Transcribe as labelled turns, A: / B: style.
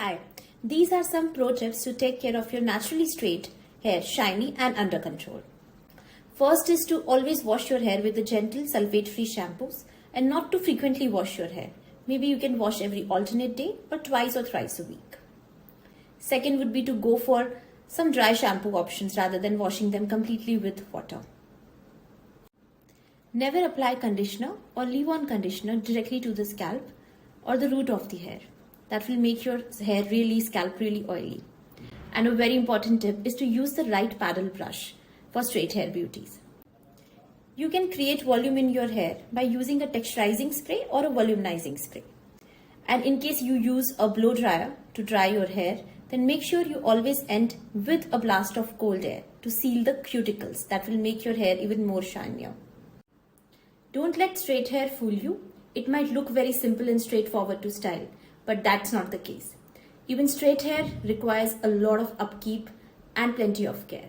A: Hi, these are some pro tips to take care of your naturally straight hair shiny and under control. First is to always wash your hair with the gentle sulfate-free shampoos and not to frequently wash your hair. Maybe you can wash every alternate day or twice or thrice a week. Second would be to go for some dry shampoo options rather than washing them completely with water. Never apply conditioner or leave-on conditioner directly to the scalp or the root of the hair. That will make your scalp really oily. And a very important tip is to use the right paddle brush for straight hair beauties. You can create volume in your hair by using a texturizing spray or a volumizing spray. And in case you use a blow dryer to dry your hair, then make sure you always end with a blast of cold air to seal the cuticles. That will make your hair even more shinier. Don't let straight hair fool you. It might look very simple and straightforward to style, but that's not the case. Even straight hair requires a lot of upkeep and plenty of care.